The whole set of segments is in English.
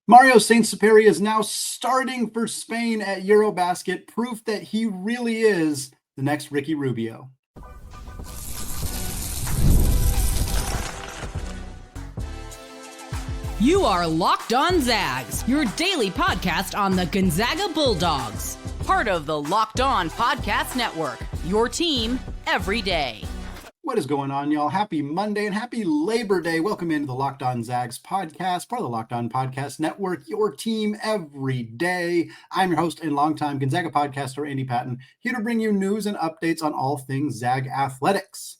Mario Saint-Supery is now starting for Spain at EuroBasket, proof that he really is the next Ricky Rubio. You are Locked On Zags, your daily podcast on the Gonzaga Bulldogs. Part of the Locked On Podcast Network, your team every day. What is going on, y'all? Happy Monday and happy Labor Day. Welcome into the Locked On Zags podcast, part of the Locked On Podcast Network, your team every day. I'm your host and longtime Gonzaga podcaster, Andy Patton, here to bring you news and updates on all things Zag athletics.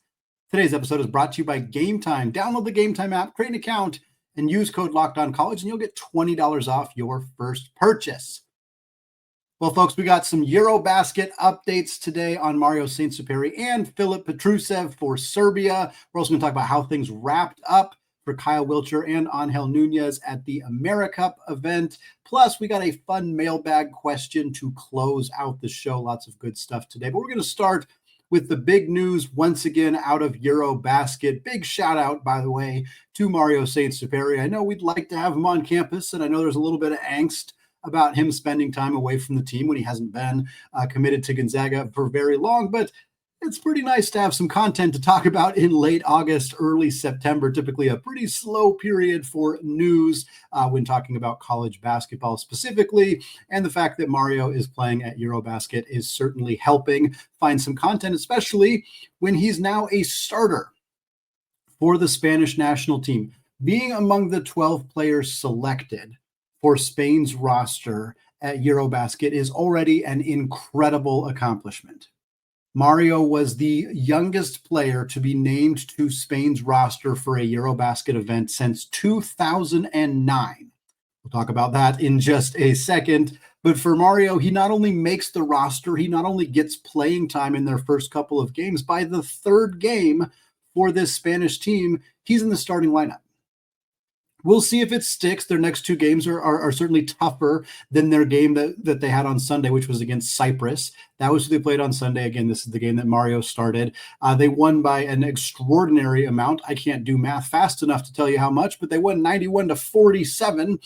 Today's episode is brought to you by Gametime. Download the Gametime app, create an account, and use code LOCKEDONCollege, and you'll get $20 off your first purchase. Well, folks, we got some EuroBasket updates today on Mario Saint-Supery and Filip Petrusev for Serbia. We're also going to talk about how things wrapped up for Kyle Wiltjer and Angel Nunez at the AmeriCup event. Plus, we got a fun mailbag question to close out the show. Lots of good stuff today. But we're going to start with the big news once again out of EuroBasket. Big shout out, by the way, to Mario Saint-Supery. I know we'd like to have him on campus, and I know there's a little bit of angst about him spending time away from the team when he hasn't been committed to Gonzaga for very long, but it's pretty nice to have some content to talk about in late August, early September, typically a pretty slow period for news when talking about college basketball specifically. And the fact that Mario is playing at EuroBasket is certainly helping find some content, especially when he's now a starter for the Spanish national team. Being among the 12 players selected for Spain's roster at EuroBasket is already an incredible accomplishment. Mario was the youngest player to be named to Spain's roster for a EuroBasket event since 2009. We'll talk about that in just a second. But for Mario, he not only makes the roster, he not only gets playing time in their first couple of games. By the third game for this Spanish team, he's in the starting lineup. We'll see if it sticks. Their next two games are certainly tougher than their game that they had on Sunday, which was against Cyprus. That was who they played on Sunday. Again, this is the game that Mario started. They won by an extraordinary amount. I can't do math fast enough to tell you how much, but they won 91-47.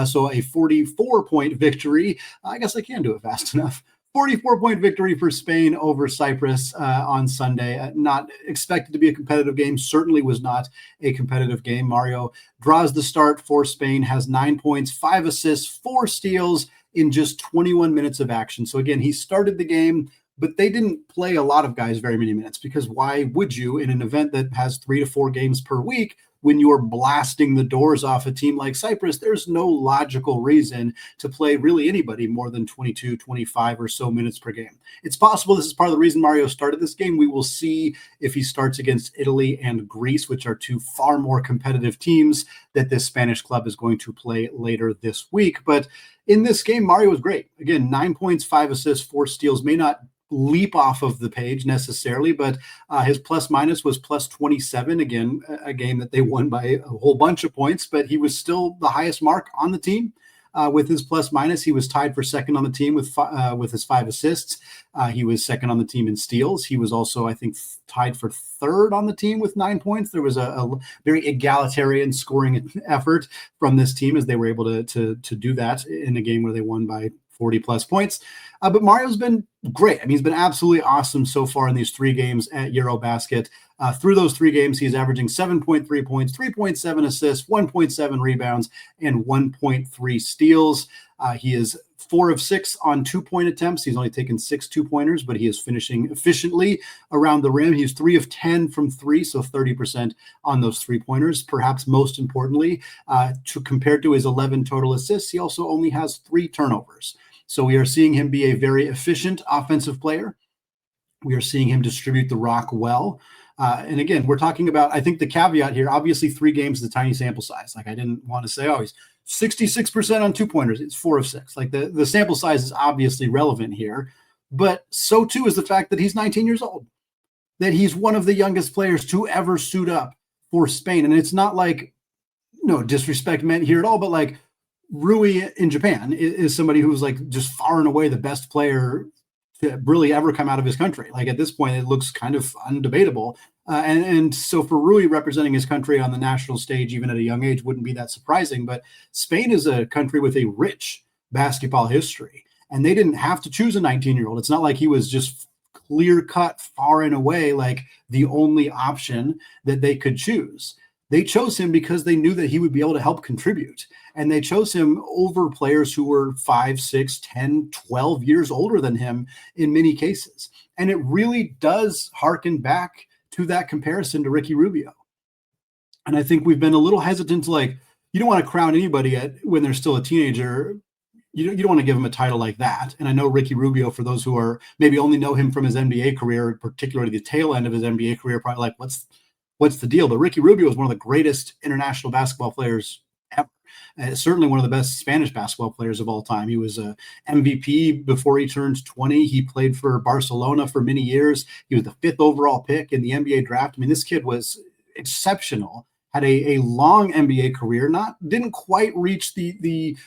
So a 44-point victory. I guess I can do it fast enough. 44-point victory for Spain over Cyprus on Sunday. Not expected to be a competitive game. Certainly was not a competitive game. Mario draws the start for Spain, has 9 points, 5 assists, 4 steals in just 21 minutes of action. So again, he started the game, but they didn't play a lot of guys very many minutes, because why would you in an event that has 3 to 4 games per week? When you're blasting the doors off a team like Cyprus, there's no logical reason to play really anybody more than 22, 25 or so minutes per game. It's possible this is part of the reason Mario started this game. We will see if he starts against Italy and Greece, which are two far more competitive teams that this Spanish club is going to play later this week. But in this game, Mario was great. Again, 9 points, 5 assists, 4 steals. May not leap off of the page necessarily, but his plus minus was plus 27. Again, a game that they won by a whole bunch of points, but he was still the highest mark on the team with his plus minus. He was tied for second on the team with his 5 assists. He was second on the team in steals. He was also, I think, tied for third on the team with 9 points. There was a very egalitarian scoring effort from this team as they were able to do that in a game where they won by 40 plus points. But Mario's been great. I mean, he's been absolutely awesome so far in these 3 games at EuroBasket. Through those 3 games, he's averaging 7.3 points, 3.7 assists, 1.7 rebounds, and 1.3 steals. He is 4 of 6 on 2-point attempts. He's only taken 6 2-pointers, but he is finishing efficiently around the rim. He's 3 of 10 from 3, so 30% on those 3-pointers. Perhaps most importantly, compared to his 11 total assists, he also only has 3 turnovers. So we are seeing him be a very efficient offensive player. We are seeing him distribute the rock well. And again, we're talking about, I think the caveat here, obviously 3 games is a tiny sample size. Like, I didn't want to say, oh, he's 66% on 2-pointers. It's 4 of 6. Like, the sample size is obviously relevant here, but so too is the fact that he's 19 years old, that he's one of the youngest players to ever suit up for Spain. And it's not like, no disrespect meant here at all, but like, Rui in Japan is somebody who's like just far and away the best player to really ever come out of his country. Like at this point, it looks kind of undebatable. And so for Rui representing his country on the national stage, even at a young age, wouldn't be that surprising. But Spain is a country with a rich basketball history, and they didn't have to choose a 19-year-old. It's not like he was just clear cut far and away, like the only option that they could choose. They chose him because they knew that he would be able to help contribute. And they chose him over players who were 5, 6, 10, 12 years older than him in many cases. And it really does harken back to that comparison to Ricky Rubio. And I think we've been a little hesitant to, like, you don't want to crown anybody when they're still a teenager. You don't want to give him a title like that. And I know Ricky Rubio, for those who are maybe only know him from his NBA career, particularly the tail end of his NBA career, probably like, what's the deal? But Ricky Rubio is one of the greatest international basketball players ever. Certainly one of the best Spanish basketball players of all time. He was a MVP before he turned 20. He played for Barcelona for many years. He was the 5th overall pick in the NBA draft. I mean, this kid was exceptional, had a long NBA career, didn't quite reach the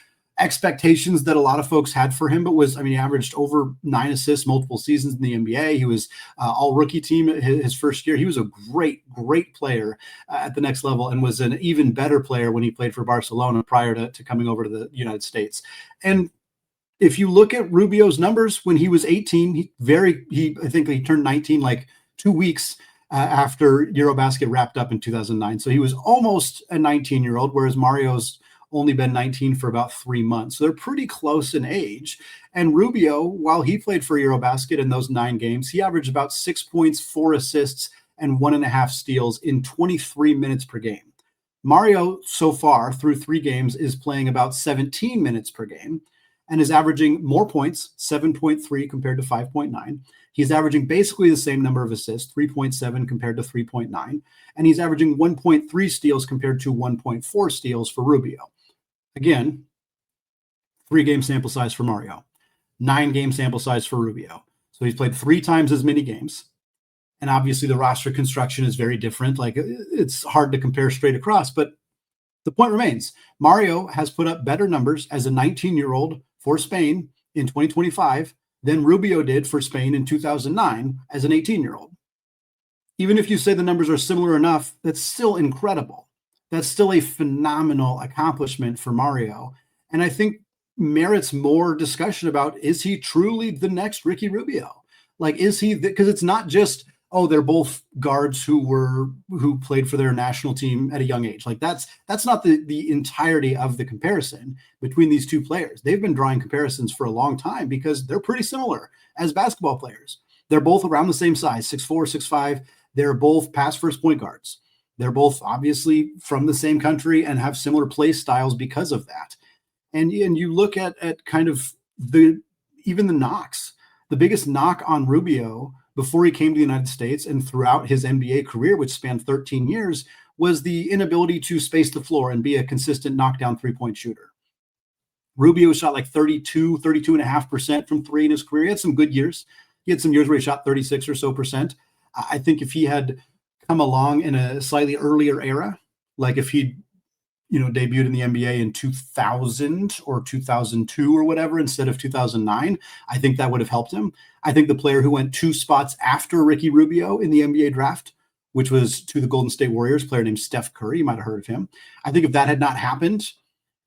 expectations that a lot of folks had for him, but he averaged over 9 assists multiple seasons in the NBA. He was all rookie team his first year. He was a great player at the next level, and was an even better player when he played for Barcelona prior to coming over to the United States. And if you look at Rubio's numbers when he was 18, I think he turned 19 like 2 weeks after EuroBasket wrapped up in 2009. So he was almost a 19-year-old, whereas Mario's only been 19 for about 3 months. So they're pretty close in age. And Rubio, while he played for EuroBasket in those 9 games, he averaged about 6 points, 4 assists, and 1.5 steals in 23 minutes per game. Mario, so far through 3 games, is playing about 17 minutes per game and is averaging more points, 7.3 compared to 5.9. He's averaging basically the same number of assists, 3.7 compared to 3.9. And he's averaging 1.3 steals compared to 1.4 steals for Rubio. Again, 3-game sample size for Mario, 9-game sample size for Rubio. So he's played 3 times as many games. And obviously the roster construction is very different. Like, it's hard to compare straight across, but the point remains. Mario has put up better numbers as a 19-year-old for Spain in 2025 than Rubio did for Spain in 2009 as an 18-year-old. Even if you say the numbers are similar enough, that's still incredible. That's still a phenomenal accomplishment for Mario. And I think merits more discussion about, is he truly the next Ricky Rubio? Like, is he, because it's not just, they're both guards who played for their national team at a young age. Like, that's not the entirety of the comparison between these two players. They've been drawing comparisons for a long time because they're pretty similar as basketball players. They're both around the same size, 6'4", 6'5". They're both pass first point guards. They're both obviously from the same country and have similar play styles because of that. And you look at kind of even the knocks. The biggest knock on Rubio before he came to the United States and throughout his NBA career, which spanned 13 years, was the inability to space the floor and be a consistent knockdown 3-point shooter. Rubio shot like 32.5% from 3 in his career. He had some good years. He had some years where he shot 36 or so percent. I think if he had come along in a slightly earlier era, like if he'd debuted in the NBA in 2000 or 2002 or whatever instead of 2009, I think that would have helped him. I think the player who went 2 spots after Ricky Rubio in the NBA draft, which was to the Golden State Warriors, a player named Steph Curry, you might have heard of him. I think if that had not happened,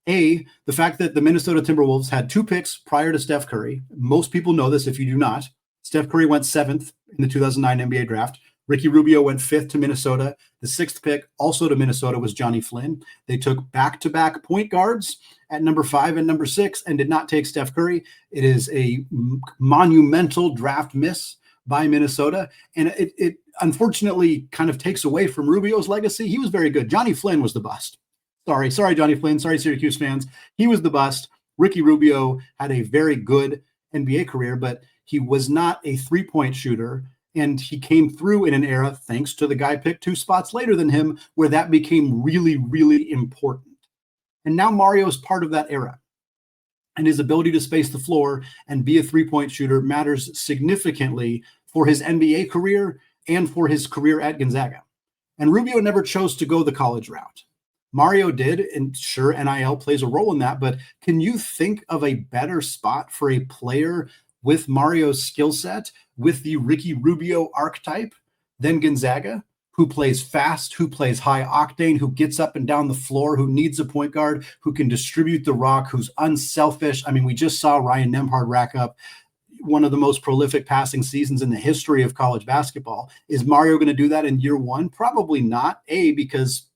the fact that the Minnesota Timberwolves had 2 picks prior to Steph Curry, most people know this if you do not. Steph Curry went 7th in the 2009 NBA draft. Ricky Rubio went 5th to Minnesota. The 6th pick, also to Minnesota, was Johnny Flynn. They took back-to-back point guards at number 5 and number 6 and did not take Steph Curry. It is a monumental draft miss by Minnesota. And it unfortunately kind of takes away from Rubio's legacy. He was very good. Johnny Flynn was the bust. Sorry, Johnny Flynn. Sorry, Syracuse fans. He was the bust. Ricky Rubio had a very good NBA career, but he was not a 3-point shooter. And he came through in an era, thanks to the guy picked 2 spots later than him, where that became really, really important. And now Mario is part of that era. And his ability to space the floor and be a 3-point shooter matters significantly for his NBA career and for his career at Gonzaga. And Rubio never chose to go the college route. Mario did, and sure, NIL plays a role in that, but can you think of a better spot for a player with Mario's skill set, with the Ricky Rubio archetype than Gonzaga, who plays fast, who plays high octane, who gets up and down the floor, who needs a point guard, who can distribute the rock, who's unselfish. I mean, we just saw Ryan Nembhard rack up one of the most prolific passing seasons in the history of college basketball. Is Mario going to do that in year one? Probably not. Because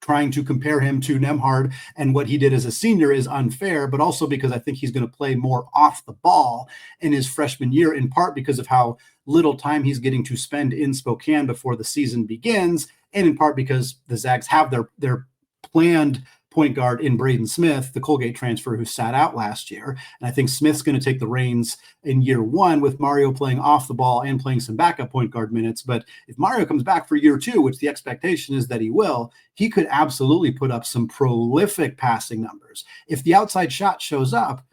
trying to compare him to Nembhard and what he did as a senior is unfair, but also because I think he's going to play more off the ball in his freshman year, in part because of how little time he's getting to spend in Spokane before the season begins, and in part because the Zags have their planned point guard in Braden Smith, the Colgate transfer who sat out last year. And I think Smith's going to take the reins in year one with Mario playing off the ball and playing some backup point guard minutes. But if Mario comes back for year two, which the expectation is that he will, he could absolutely put up some prolific passing numbers. If the outside shot shows up,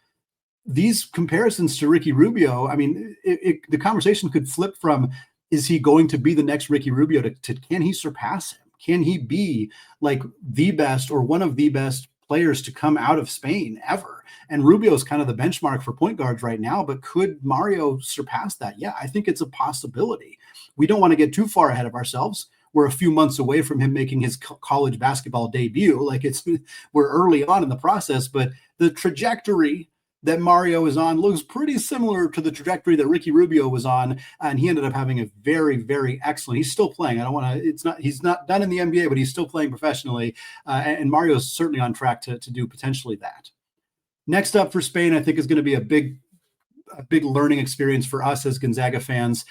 these comparisons to Ricky Rubio, I mean, the conversation could flip from, is he going to be the next Ricky Rubio to can he surpass him? Can he be like the best or one of the best players to come out of Spain ever? And Rubio is kind of the benchmark for point guards right now, but could Mario surpass that? Yeah, I think it's a possibility. We don't want to get too far ahead of ourselves. We're a few months away from him making his college basketball debut. We're early on in the process, but the trajectory that Mario is on looks pretty similar to the trajectory that Ricky Rubio was on, and he ended up having a very, very excellent. He's still playing. He's not done in the NBA, but he's still playing professionally, and Mario is certainly on track to do potentially that. Next up for Spain, I think is going to be a big learning experience for us as Gonzaga fans,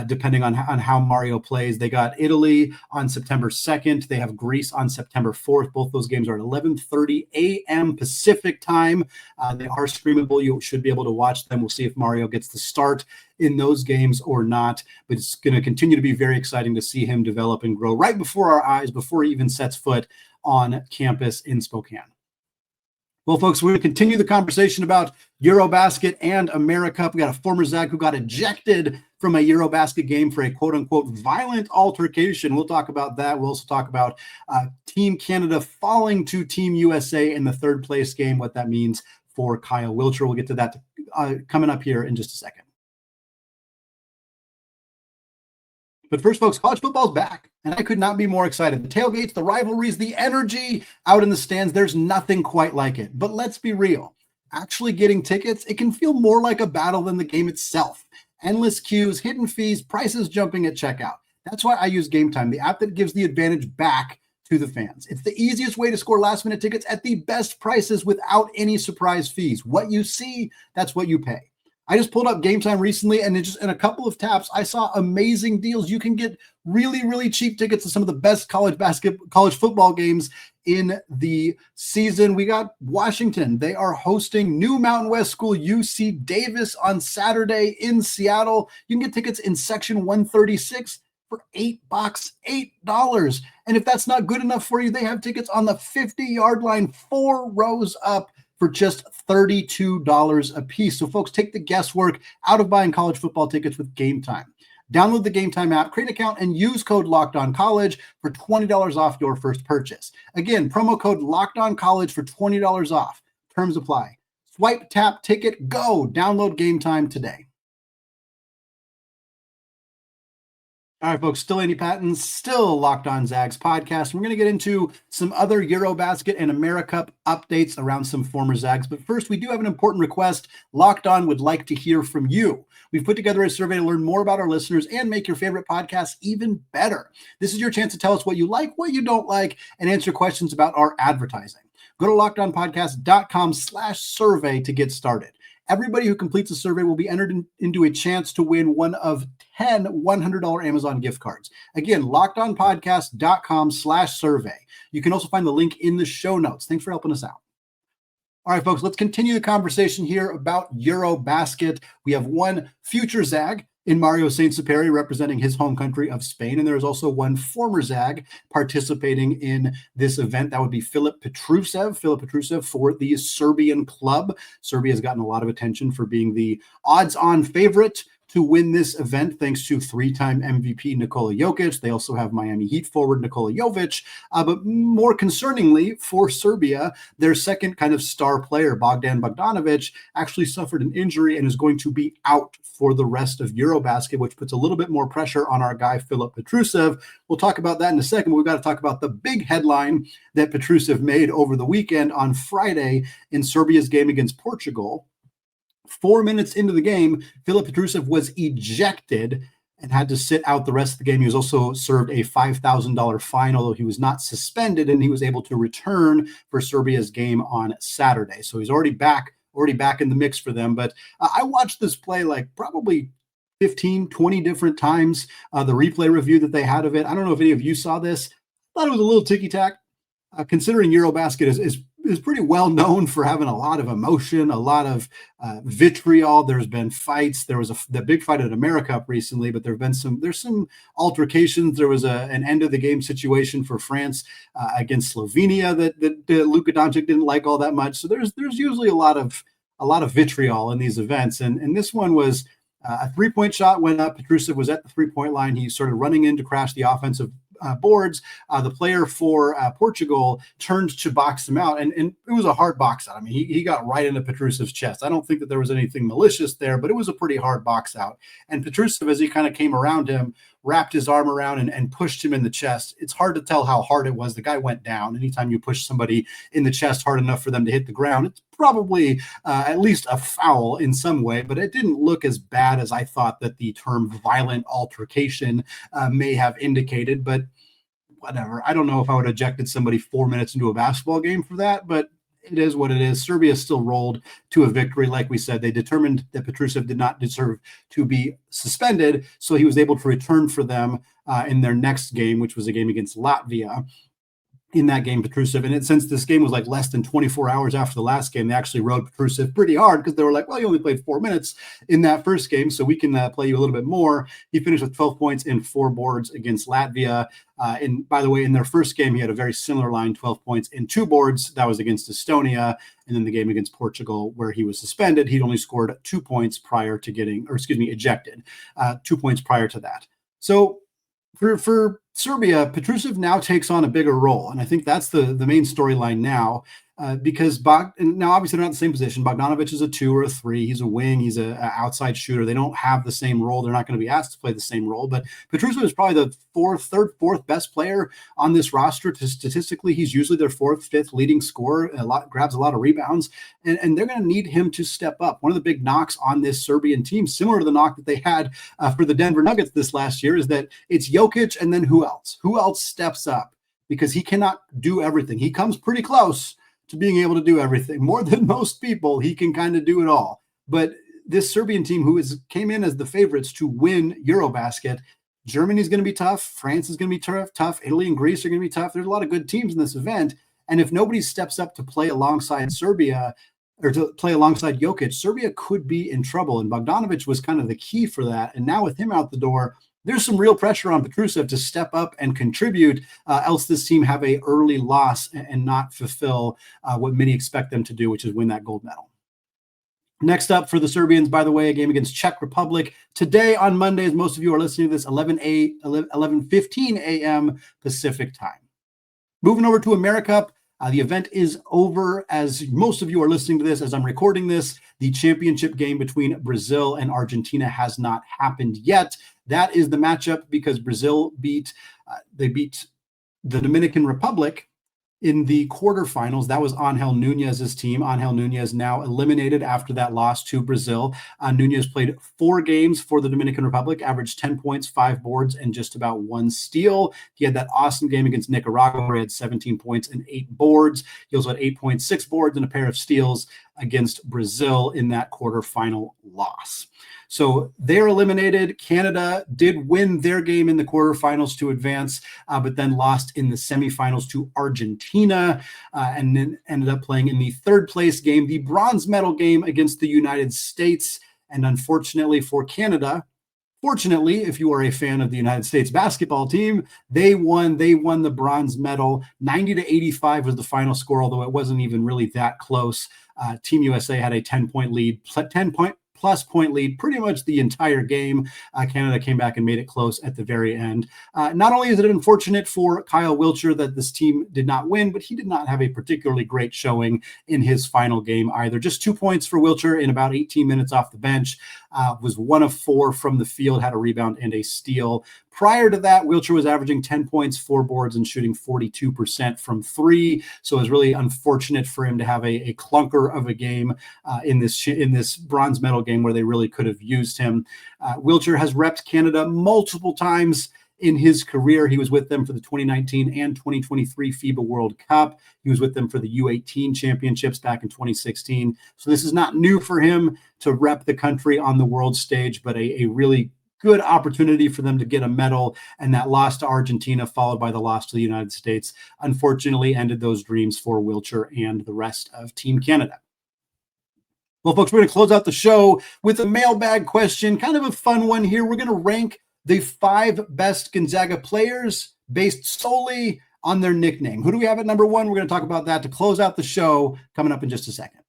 depending on how Mario plays. They got Italy on September 2nd. They have Greece on September 4th. Both those games are at 11:30 a.m. Pacific time. They are streamable. You should be able to watch them. We'll see if Mario gets the start in those games or not, but it's going to continue to be very exciting to see him develop and grow right before our eyes, before he even sets foot on campus in Spokane. Well, folks, we're going to continue the conversation about EuroBasket and AmeriCup. We got a former Zag who got ejected from a EuroBasket game for a quote-unquote violent altercation. We'll talk about that. We'll also talk about Team Canada falling to Team USA in the third place game, what that means for Kyle Wiltjer. We'll get to that coming up here in just a second. But first, folks, college football's back, and I could not be more excited. The tailgates, the rivalries, the energy out in the stands, there's nothing quite like it. But let's be real. Actually getting tickets, it can feel more like a battle than the game itself. Endless queues, hidden fees, prices jumping at checkout. That's why I use Gametime, the app that gives the advantage back to the fans. It's the easiest way to score last-minute tickets at the best prices without any surprise fees. What you see, that's what you pay. I just pulled up Gametime recently, and in a couple of taps, I saw amazing deals. You can get really, really cheap tickets to some of the best college football games in the season. We got Washington. They are hosting new Mountain West school UC Davis on Saturday in Seattle. You can get tickets in section 136 for $8, $8. And if that's not good enough for you, they have tickets on the 50-yard line, 4 rows up, for just $32 a piece. So folks, take the guesswork out of buying college football tickets with Gametime. Download the Gametime app, create an account, and use code LOCKEDONCollege for $20 off your first purchase. Again, promo code LOCKEDONCollege for $20 off. Terms apply. Swipe, tap, ticket, go. Download Gametime today. All right, folks, still Andy Patton, still Locked On Zags podcast. We're going to get into some other EuroBasket and AmeriCup updates around some former Zags. But first, we do have an important request. Locked On would like to hear from you. We've put together a survey to learn more about our listeners and make your favorite podcasts even better. This is your chance to tell us what you like, what you don't like, and answer questions about our advertising. Go to lockedonpodcast.com/survey to get started. Everybody who completes the survey will be entered into a chance to win one of 10 $100 Amazon gift cards. Again, lockedonpodcast.com/survey. You can also find the link in the show notes. Thanks for helping us out. All right, folks, let's continue the conversation here about EuroBasket. We have one future Zag in Mario Saint-Supery representing his home country of Spain. And there is also one former Zag participating in this event. That would be Filip Petrusev for the Serbian club. Serbia has gotten a lot of attention for being the odds-on favorite to win this event thanks to three-time MVP Nikola Jokic. They also have Miami Heat forward Nikola Jovic. But more concerningly for Serbia, their second kind of star player, Bogdan Bogdanovic, actually suffered an injury and is going to be out for the rest of EuroBasket, which puts a little bit more pressure on our guy, Filip Petrusev. We'll talk about that in a second. We've got to talk about the big headline that Petrusev made over the weekend on Friday in Serbia's game against Portugal. 4 minutes into the game, Filip Petrusev was ejected and had to sit out the rest of the game. He was also served a $5,000 fine, although he was not suspended, and he was able to return for Serbia's game on Saturday. So he's already back in the mix for them. But I watched this play like probably 15, 20 different times. The replay review that they had of it, I don't know if any of you saw this. I thought it was a little ticky-tack. Considering EuroBasket is pretty well known for having a lot of emotion, a lot of vitriol. There's been fights. There was the big fight at AmeriCup recently, but there's some altercations. There was an end of the game situation for France against Slovenia that Luka Doncic didn't like all that much. So there's usually a lot of vitriol in these events, and this one was a 3-point shot went up. Petrusev was at the 3-point line. He started running in to crash the offensive boards. The player for Portugal turned to box him out, and it was a hard box out. I mean, he got right into Petrusev's chest. I don't think that there was anything malicious there, but it was a pretty hard box out. And Petrusev, as he kind of came around him, wrapped his arm around and pushed him in the chest. It's hard to tell how hard it was. The guy went down. Anytime you push somebody in the chest hard enough for them to hit the ground, it's probably at least a foul in some way, but it didn't look as bad as I thought that the term violent altercation may have indicated, but whatever. I don't know if I would have ejected somebody 4 minutes into a basketball game for that, but it is what it is. Serbia still rolled to a victory. Like we said, they determined that Petrusev did not deserve to be suspended, so he was able to return for them in their next game, which was a game against Latvia. In that game, Petrusev, and since this game was like less than 24 hours after the last game, they actually rode Petrusev pretty hard because they were like, well, you only played 4 minutes in that first game, so we can play you a little bit more. He finished with 12 points and 4 boards against Latvia. And by the way, in their first game, he had a very similar line, 12 points and 2 boards. That was against Estonia. And then the game against Portugal, where he was suspended, he'd only scored 2 points prior to ejected, 2 points prior to that. So for Serbia, Petrusev now takes on a bigger role, and I think that's the main storyline now. Because now obviously they're not in the same position. Bogdanovic is a 2 or a 3. He's a wing. He's an outside shooter. They don't have the same role. They're not going to be asked to play the same role. But Petrusev is probably the fourth best player on this roster. Statistically, he's usually their 4th, 5th leading scorer. Grabs a lot of rebounds, and they're going to need him to step up. One of the big knocks on this Serbian team, similar to the knock that they had for the Denver Nuggets this last year, is that it's Jokic and then who else? Who else steps up? Because he cannot do everything. He comes pretty close to being able to do everything. More than most people, he can kind of do it all. But this Serbian team, who came in as the favorites to win EuroBasket, Germany's going to be tough. France is going to be tough. Italy and Greece are going to be tough. There's a lot of good teams in this event. And if nobody steps up to play alongside Serbia or to play alongside Jokic, Serbia could be in trouble. And Bogdanovic was kind of the key for that. And now with him out the door, there's some real pressure on Petrusev to step up and contribute, else this team have a early loss and not fulfill what many expect them to do, which is win that gold medal. Next up for the Serbians, by the way, a game against Czech Republic today on Monday, as most of you are listening to this, 11:15 a.m. Pacific time. Moving over to AmeriCup. The event is over as most of you are listening to this as I'm recording this. The championship game between Brazil and Argentina has not happened yet. That is the matchup because Brazil beat the Dominican Republic in the quarterfinals. That was Angel Nunez's team. Angel Nunez now eliminated after that loss to Brazil. Nunez played 4 games for the Dominican Republic, averaged 10 points, 5 boards, and just about 1 steal. He had that awesome game against Nicaragua where he had 17 points and 8 boards. He also had 8.6 boards and a pair of steals against Brazil in that quarterfinal loss. So they're eliminated. Canada did win their game in the quarterfinals to advance, but then lost in the semifinals to Argentina, and then ended up playing in the 3rd place game, the bronze medal game against the United States. And unfortunately for Canada, fortunately, if you are a fan of the United States basketball team, they won the bronze medal. 90-85 was the final score, although it wasn't even really that close. Team USA had a 10-point lead, plus point lead pretty much the entire game. Canada came back and made it close at the very end. Not only is it unfortunate for Kyle Wiltjer that this team did not win, but he did not have a particularly great showing in his final game either. Just 2 points for Wiltjer in about 18 minutes off the bench. Was 1 of 4 from the field, had a rebound and a steal. Prior to that, Wiltjer was averaging 10 points, 4 boards, and shooting 42% from 3. So it was really unfortunate for him to have a clunker of a game in this bronze medal game where they really could have used him. Wiltjer has repped Canada multiple times in his career. He was with them for the 2019 and 2023 FIBA World Cup. He was with them for the U18 championships back in 2016. So this is not new for him to rep the country on the world stage, but a really good opportunity for them to get a medal. And that loss to Argentina, followed by the loss to the United States, unfortunately ended those dreams for Wiltjer and the rest of Team Canada. Well, folks, we're going to close out the show with a mailbag question, kind of a fun one here. We're going to rank the 5 best Gonzaga players based solely on their nickname. Who do we have at number 1? We're going to talk about that to close out the show coming up in just a second.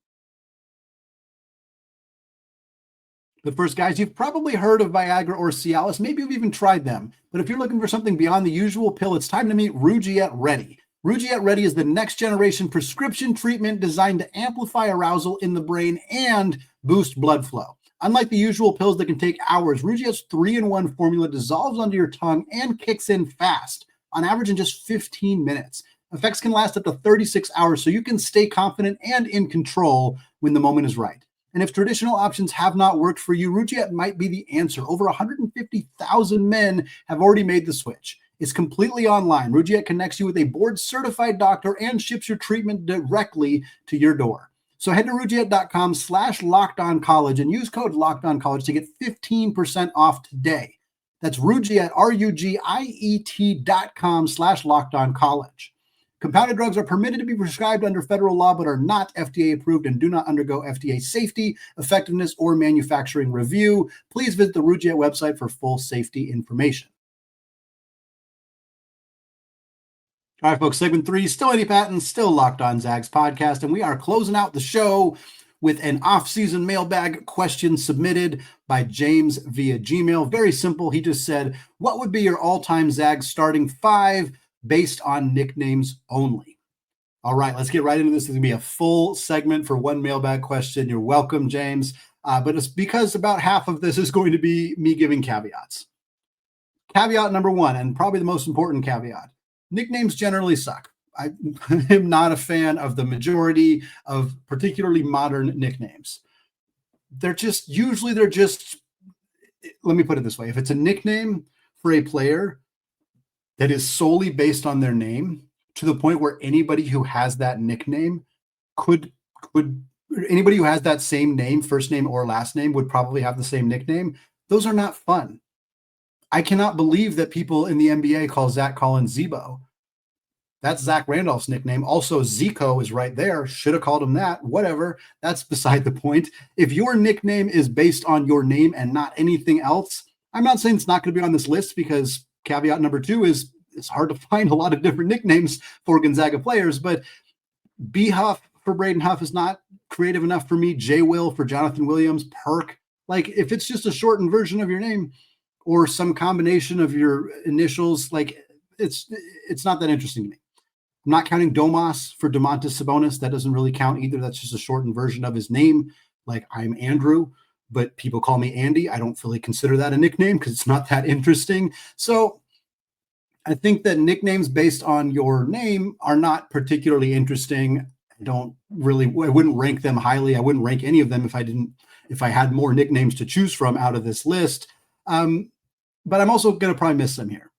But first, guys, you've probably heard of Viagra or Cialis. Maybe you've even tried them. But if you're looking for something beyond the usual pill, it's time to meet Rugiet Ready. Rugiet Ready is the next generation prescription treatment designed to amplify arousal in the brain and boost blood flow. Unlike the usual pills that can take hours, Rugiet's 3-in-1 formula dissolves under your tongue and kicks in fast, on average in just 15 minutes. Effects can last up to 36 hours, so you can stay confident and in control when the moment is right. And if traditional options have not worked for you, Rugiet might be the answer. Over 150,000 men have already made the switch. It's completely online. Rugiet connects you with a board-certified doctor and ships your treatment directly to your door. So head to Rugiet.com/LockedOnCollege and use code LockedOnCollege to get 15% off today. That's Rugiet, RUGIET.com/LockedOnCollege. Compounded drugs are permitted to be prescribed under federal law, but are not FDA approved and do not undergo FDA safety, effectiveness, or manufacturing review. Please visit the Rugiet website for full safety information. All right, folks, segment 3, still Eddie Patton, still Locked On Zags podcast, and we are closing out the show with an off-season mailbag question submitted by James via Gmail. Very simple. He just said, what would be your all-time Zags starting 5 based on nicknames only? All right, let's get right into this. This is going to be a full segment for one mailbag question. You're welcome, James. But it's because about half of this is going to be me giving caveats. Caveat number 1, and probably the most important caveat. Nicknames generally suck. I am not a fan of the majority of particularly modern nicknames. Let me put it this way. If it's a nickname for a player that is solely based on their name, to the point where anybody who has that nickname anybody who has that same name, first name or last name, would probably have the same nickname. Those are not fun. I cannot believe that people in the NBA call Zach Collins Zebo. That's Zach Randolph's nickname. Also, Zico is right there. Should have called him that. Whatever. That's beside the point. If your nickname is based on your name and not anything else, I'm not saying it's not going to be on this list, because caveat number 2 is it's hard to find a lot of different nicknames for Gonzaga players, but B Huff for Braden Huff is not creative enough for me. J Will for Jonathan Williams, Perk. Like, if it's just a shortened version of your name or some combination of your initials, like, it's not that interesting to me. I'm not counting Domas for Domantas Sabonis. That doesn't really count either. That's just a shortened version of his name. Like, I'm Andrew, but people call me Andy. I don't really consider that a nickname because it's not that interesting. So I think that nicknames based on your name are not particularly interesting. I wouldn't rank them highly. I wouldn't rank any of them if I had more nicknames to choose from out of this list. But I'm also going to probably miss some here.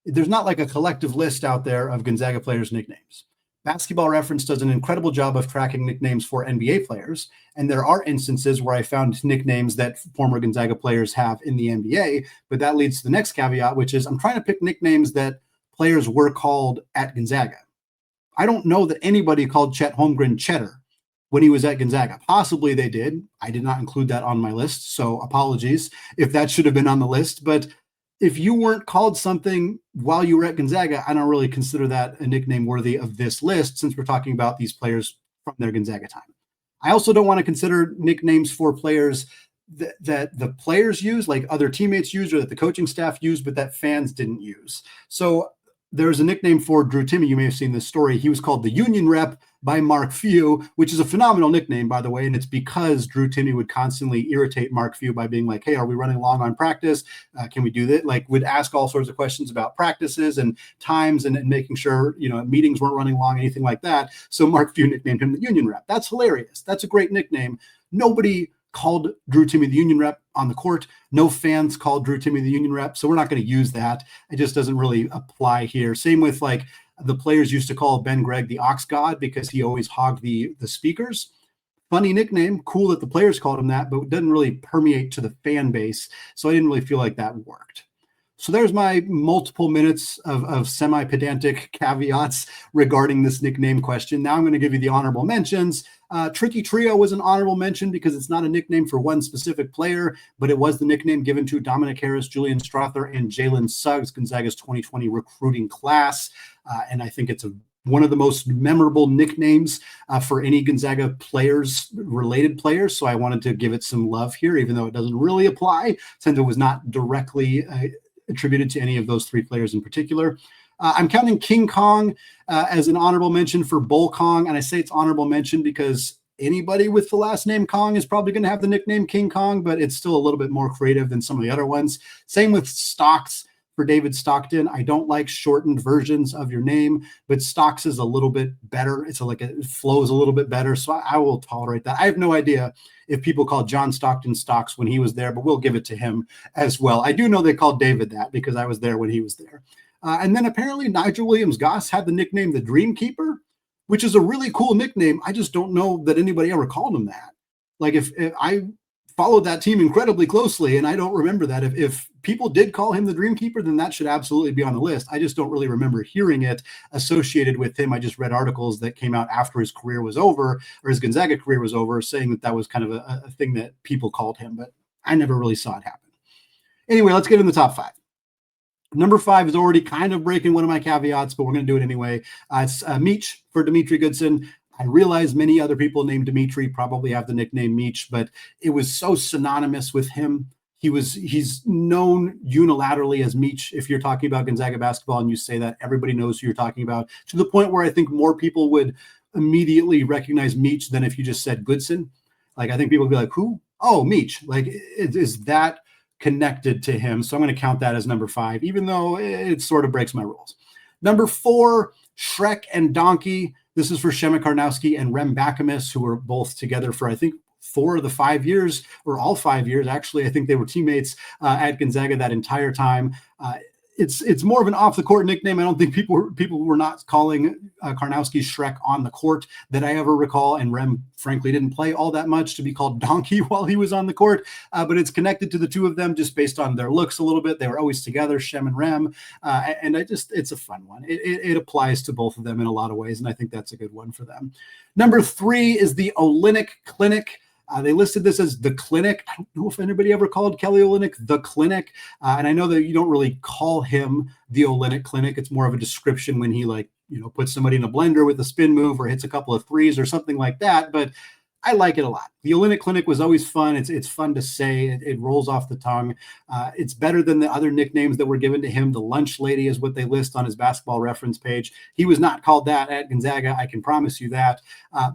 There's not like a collective list out there of Gonzaga players' nicknames. Basketball Reference does an incredible job of tracking nicknames for NBA players, and there are instances where I found nicknames that former Gonzaga players have in the NBA, but that leads to the next caveat, which is I'm trying to pick nicknames that players were called at Gonzaga. I don't know that anybody called Chet Holmgren Cheddar when he was at Gonzaga. Possibly they did. I did not include that on my list, so apologies if that should have been on the list, but if you weren't called something while you were at Gonzaga, I don't really consider that a nickname worthy of this list, since we're talking about these players from their Gonzaga time. I also don't want to consider nicknames for players that the players use, like other teammates use, or that the coaching staff used, but that fans didn't use. So there's a nickname for Drew Timme. You may have seen this story. He was called the Union Rep by Mark Few, which is a phenomenal nickname, by the way. And it's because Drew Timme would constantly irritate Mark Few by being like, hey, are we running long on practice? Can we do that? Like, would ask all sorts of questions about practices and times and making sure, meetings weren't running long, anything like that. So Mark Few nicknamed him the Union Rep. That's hilarious. That's a great nickname. Nobody called Drew Timme the Union Rep on the court. No fans called Drew Timme the Union Rep. So we're not going to use that. It just doesn't really apply here. Same with like the players used to call Ben Gregg the Ox God because he always hogged the speakers. Funny nickname. Cool that the players called him that, but it doesn't really permeate to the fan base. So I didn't really feel like that worked. So there's my multiple minutes of semi-pedantic caveats regarding this nickname question. Now I'm going to give you the honorable mentions. Tricky Trio was an honorable mention because it's not a nickname for one specific player, but it was the nickname given to Dominic Harris, Julian Strother, and Jalen Suggs, Gonzaga's 2020 recruiting class. And I think it's one of the most memorable nicknames for any Gonzaga related players. So I wanted to give it some love here, even though it doesn't really apply since it was not directly attributed to any of those three players in particular. I'm counting King Kong as an honorable mention for Bull Kong. And I say it's honorable mention because anybody with the last name Kong is probably going to have the nickname King Kong, but it's still a little bit more creative than some of the other ones. Same with Stocks for David Stockton. I don't like shortened versions of your name, but Stocks is a little bit better. It flows a little bit better. So I will tolerate that. I have no idea if people called John Stockton Stocks when he was there, but we'll give it to him as well. I do know they called David that because I was there when he was there. And then apparently Nigel Williams-Goss had the nickname the Dream Keeper, which is a really cool nickname. I just don't know that anybody ever called him that. Like if I followed that team incredibly closely, and I don't remember that. If people did call him the Dream Keeper, then that should absolutely be on the list. I just don't really remember hearing it associated with him. I just read articles that came out after his career was over, or his Gonzaga career was over, saying that was kind of a thing that people called him, but I never really saw it happen. Anyway, let's get in the top five. Number 5 is already kind of breaking one of my caveats, but we're going to do it anyway. It's Meech for Dimitri Goodson. I realize many other people named Dimitri probably have the nickname Meech, but it was so synonymous with him. He's known unilaterally as Meech. If you're talking about Gonzaga basketball and you say that, everybody knows who you're talking about, to the point where I think more people would immediately recognize Meech than if you just said Goodson. Like, I think people would be like, who? Oh, Meech. Like, it is that connected to him. So I'm going to count that as number 5, even though it sort of breaks my rules. Number 4, Shrek and Donkey. This is for Shema Karnowski and Rem Bakamis, who were both together for, I think, 4 of the 5 years, or all 5 years. Actually, I think they were teammates at Gonzaga that entire time. It's more of an off-the-court nickname. I don't think people were not calling Karnowski Shrek on the court that I ever recall, and Rem, frankly, didn't play all that much to be called Donkey while he was on the court, but it's connected to the two of them just based on their looks a little bit. They were always together, Shem and Rem, and it's a fun one. It applies to both of them in a lot of ways, and I think that's a good one for them. Number 3 is the Olynyk Clinic. They listed this as the Clinic. I don't know if anybody ever called Kelly Olynyk the Clinic. And I know that you don't really call him the Olynyk Clinic. It's more of a description when he puts somebody in a blender with a spin move or hits a couple of threes or something like that. But I like it a lot. The Olynyk Clinic was always fun. It's fun to say. It rolls off the tongue. It's better than the other nicknames that were given to him. The Lunch Lady is what they list on his basketball reference page. He was not called that at Gonzaga. I can promise you that.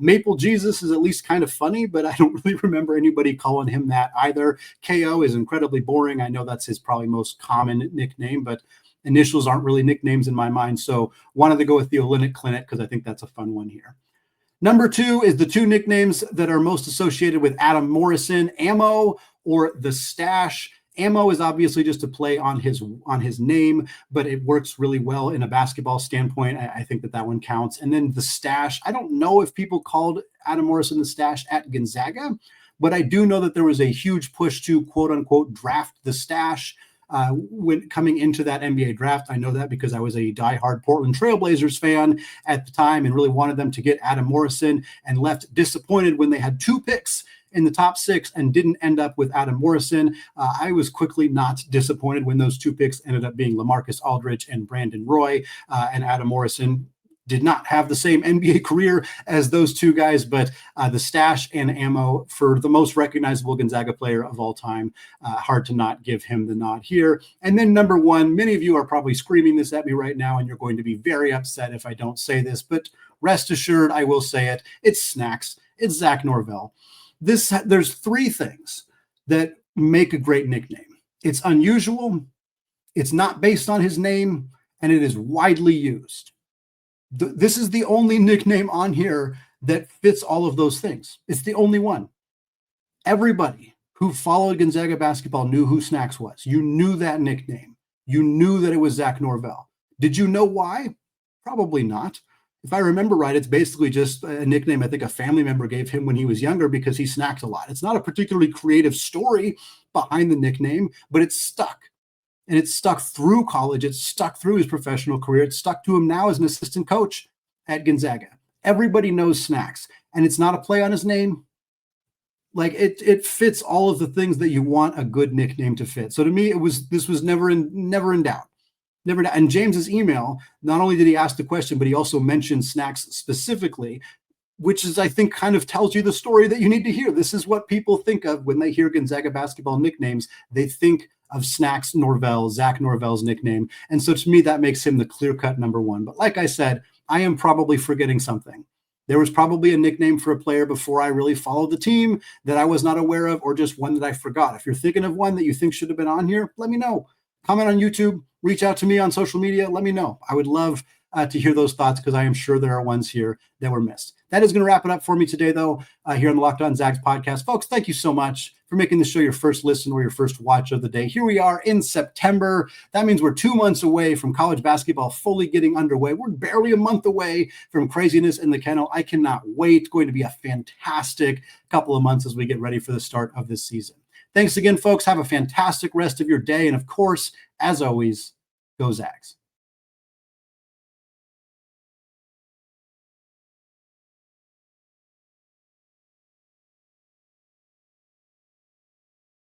Maple Jesus is at least kind of funny, but I don't really remember anybody calling him that either. KO is incredibly boring. I know that's his probably most common nickname, but initials aren't really nicknames in my mind. So wanted to go with the Olynyk Clinic because I think that's a fun one here. Number 2 is the 2 nicknames that are most associated with Adam Morrison, Ammo or the Stash. Ammo is obviously just a play on his name, but it works really well in a basketball standpoint. I think that one counts. And then the Stash, I don't know if people called Adam Morrison the Stash at Gonzaga, but I do know that there was a huge push to quote unquote draft the Stash when coming into that NBA draft. I know that because I was a diehard Portland Trailblazers fan at the time and really wanted them to get Adam Morrison, and left disappointed when they had 2 picks in the top 6 and didn't end up with Adam Morrison. I was quickly not disappointed when those 2 picks ended up being LaMarcus Aldridge and Brandon Roy, and Adam Morrison did not have the same NBA career as those two guys, but the stash and ammo for the most recognizable Gonzaga player of all time. Hard to not give him the nod here. And then number one, many of you are probably screaming this at me right now, and you're going to be very upset if I don't say this, but rest assured, I will say it. It's Snacks. It's Zach Norvell. There's three things that make a great nickname. It's unusual, it's not based on his name, and it is widely used. This is the only nickname on here that fits all of those things. It's the only one. Everybody who followed Gonzaga basketball knew who Snacks was. You knew that nickname. You knew that it was Zach Norvell. Did you know why? Probably not. If I remember right, it's basically just a nickname I think a family member gave him when he was younger because he snacked a lot. It's not a particularly creative story behind the nickname, but it's stuck. And it's stuck through college. It's stuck through his professional career. It's stuck to him now as an assistant coach at Gonzaga. Everybody knows Snacks. And it's not a play on his name. Like it fits all of the things that you want a good nickname to fit. So to me, this was never in doubt. Never. And James's email, not only did he ask the question, but he also mentioned Snacks specifically, which is, I think, kind of tells you the story that you need to hear. This is what people think of when they hear Gonzaga basketball nicknames. They think of Snacks Norvell, Zach Norvell's nickname. And so to me, that makes him the clear-cut number one. But like I said, I am probably forgetting something. There was probably a nickname for a player before I really followed the team that I was not aware of, or just one that I forgot. If you're thinking of one that you think should have been on here, let me know. Comment on YouTube, reach out to me on social media, let me know. I would love to hear those thoughts because I am sure there are ones here that were missed. That is going to wrap it up for me today, though, here on the Locked On Zags podcast. Folks, thank you so much for making the show your first listen or your first watch of the day. Here we are in September. That means we're 2 months away from college basketball fully getting underway. We're barely a month away from craziness in the kennel. I cannot wait. It's going to be a fantastic couple of months as we get ready for the start of this season. Thanks again, folks. Have a fantastic rest of your day. And of course, as always, go Zags.